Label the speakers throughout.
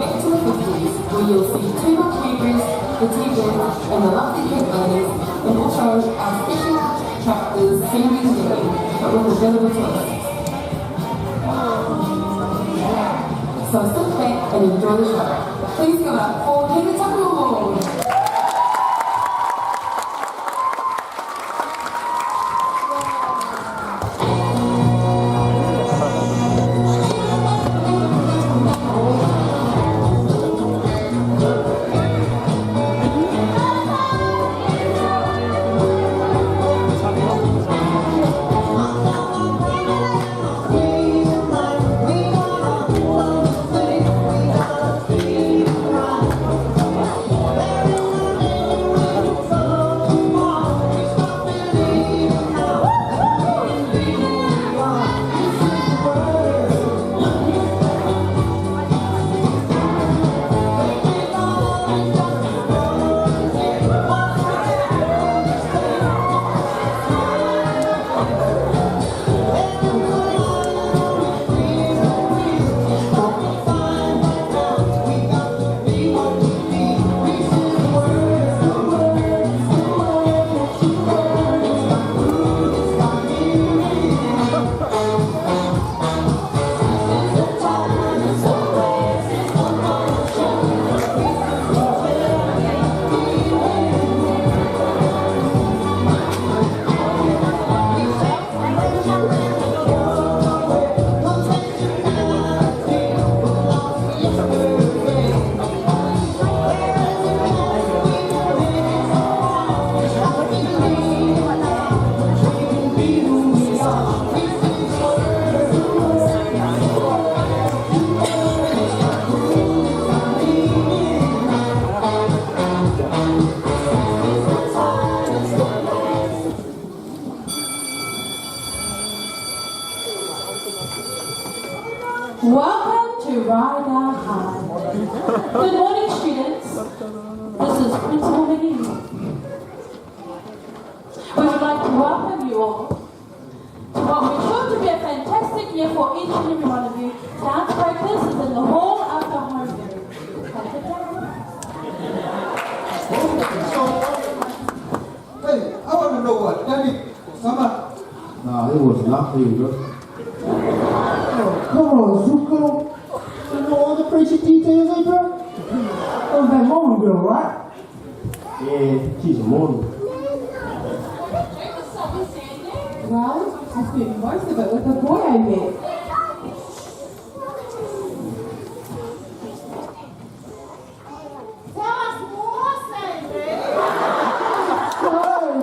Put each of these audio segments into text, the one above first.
Speaker 1: back to the 50s, where you'll see table creepers, the teachers, and the lovely cake ladies, and also our special chapters series day, but with available toists. So sit back and enjoy the show. Please give up for Heather Tucker.
Speaker 2: Welcome to Ryder High. Good morning, students. This is Principal McGee. We would like to welcome you all to what we're sure to be a fantastic year for each and every one of you. Dance practice is in the hall after home.
Speaker 3: Hey, I want to know what Danny Sama.
Speaker 4: Nah, it was not you, bro.
Speaker 3: Oh, come on, Zuko. You know all the crazy details, eh, bro? That was that Mormon girl, right?
Speaker 4: Yeah, she's a model.
Speaker 2: Well, I spent most of it with the boy I met.
Speaker 5: Tell us more, Sandra.
Speaker 2: So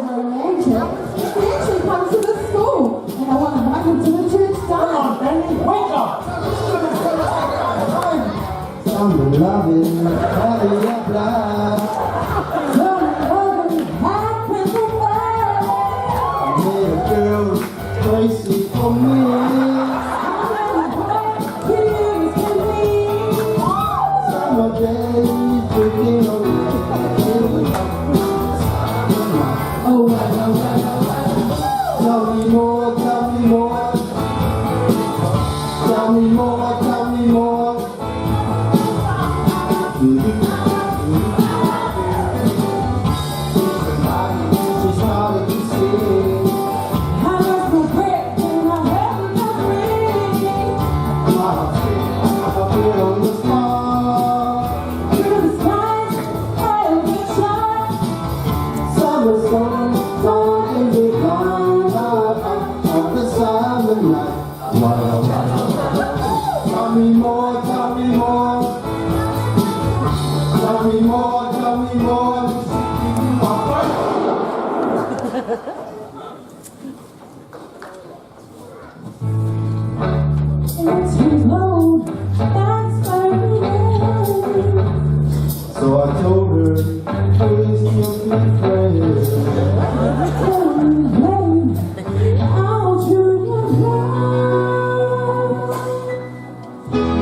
Speaker 2: romantic. He actually comes to the school, and I want to invite him to the church dance.
Speaker 3: Come on, Danny, wake up!
Speaker 4: I'm loving, hurry up, love. I made a girl crazy for me. Summer days, drinking on me. Tell me more, tell me more. Tell me more, tell me more. She started to sing. I put on the star. Summer's gone, gone and be gone. Of the summer night. Tell me more, tell me more. Tell me more, tell me more. So I told her, please you'll be friends.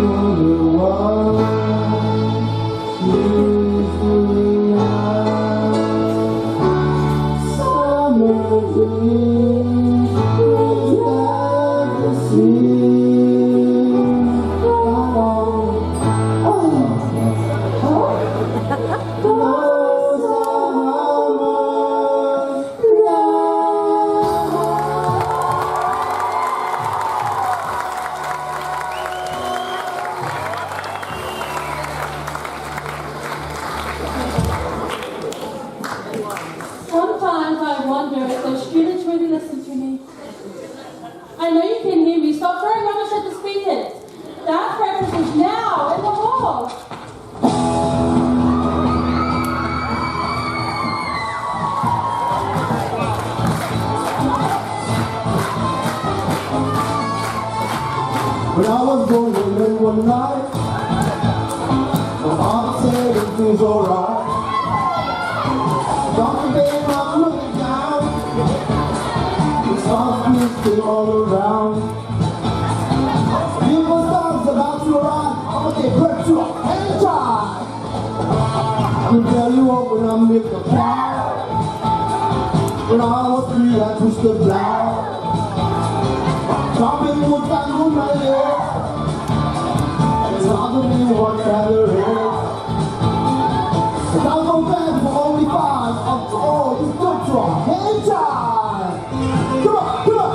Speaker 4: Wonder why she's doing one night. My mama said it feels alright. Don't forget I'm looking down. It's all still all around. People songs about to arrive. I'm gonna get back to a hand time. I'm gonna tell you what when I make a plan. When I was 3, I twisted blind. Dropping wood back on my head. It's hard to be what rather is. If I go back for only 5, after all, you still try. Hand time! Come on, come on!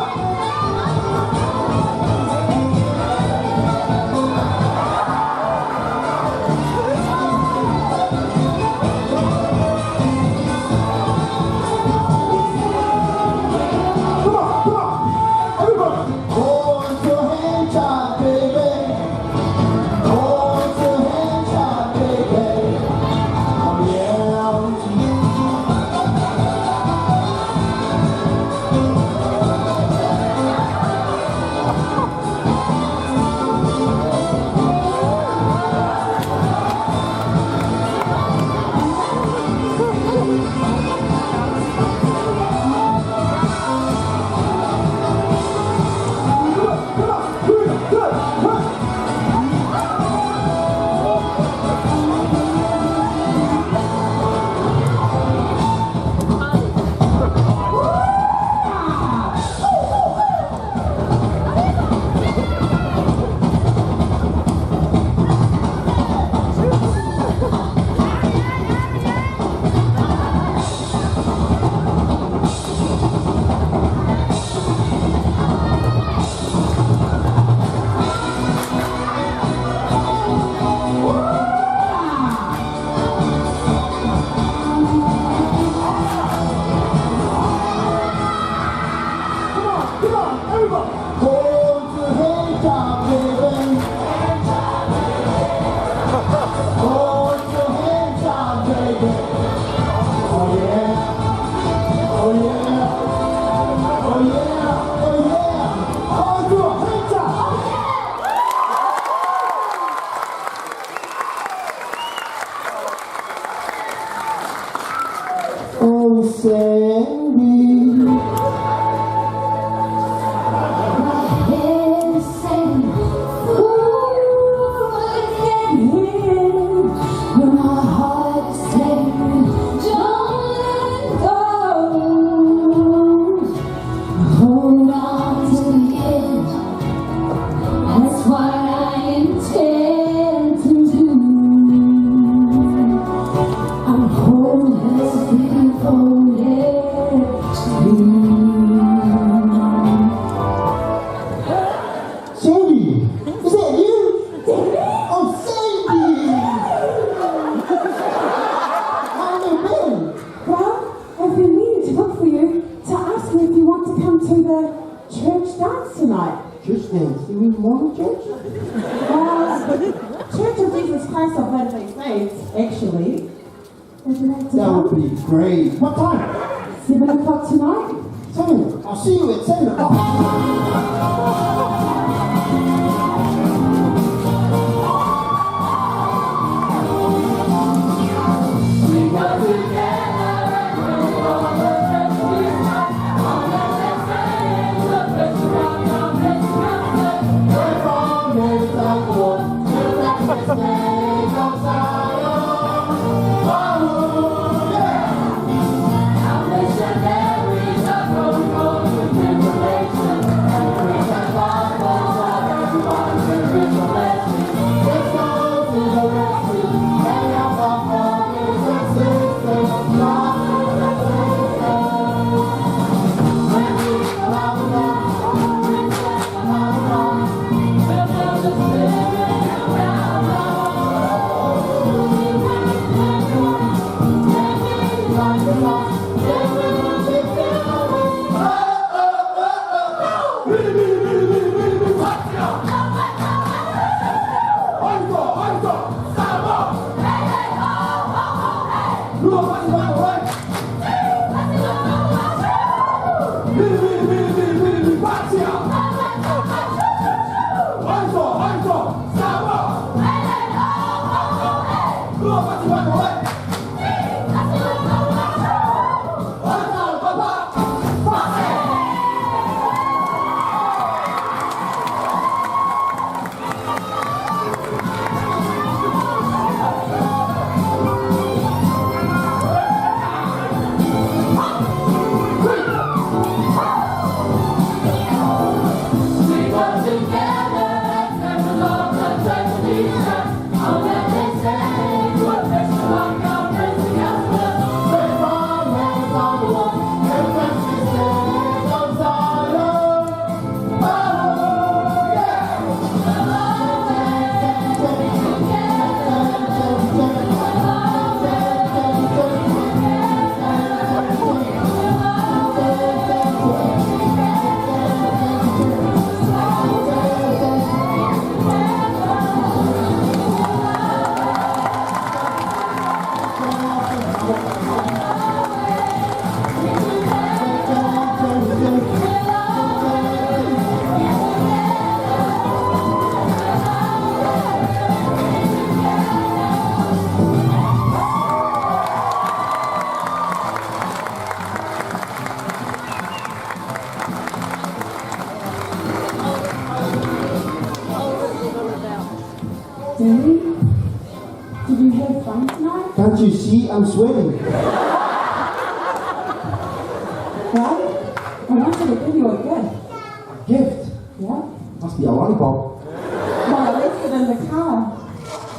Speaker 4: Oh, Sandy.
Speaker 6: My head is saying, ooh, I can't hear. But my heart is saying, don't let it go. Hold on to the end. That's what I intend to do. I'm holding
Speaker 4: Sandy, is that you? Oh, Sandy! How have you been?
Speaker 7: Well, I've been meaning to look for you to ask you if you want to come to the church dance tonight.
Speaker 4: Church dance. You mean morning church?
Speaker 7: Well, Church of Jesus Christ of Latter-day Saints, actually. Would you like to
Speaker 4: That
Speaker 7: come?
Speaker 4: would be great. What time?
Speaker 7: 7 o'clock tonight?
Speaker 4: 7. I'll see you at 7 o'clock. Stop!
Speaker 7: Daddy, did you have fun tonight?
Speaker 4: Can't you see I'm sweating?
Speaker 7: Daddy, I wanted to give you a gift.
Speaker 4: Gift?
Speaker 7: Yeah?
Speaker 4: Must be a lollipop.
Speaker 7: Well, I left it in the car.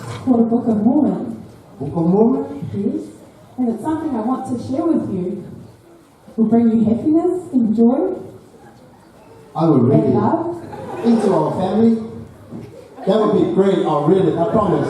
Speaker 7: It's called a Book of Mormon.
Speaker 4: Book of Mormon?
Speaker 7: Yes? And it's something I want to share with you. It will bring you happiness and joy
Speaker 4: I will read
Speaker 7: and
Speaker 4: it.
Speaker 7: love.
Speaker 4: Into our family. That would be great. I'll read it, I promise.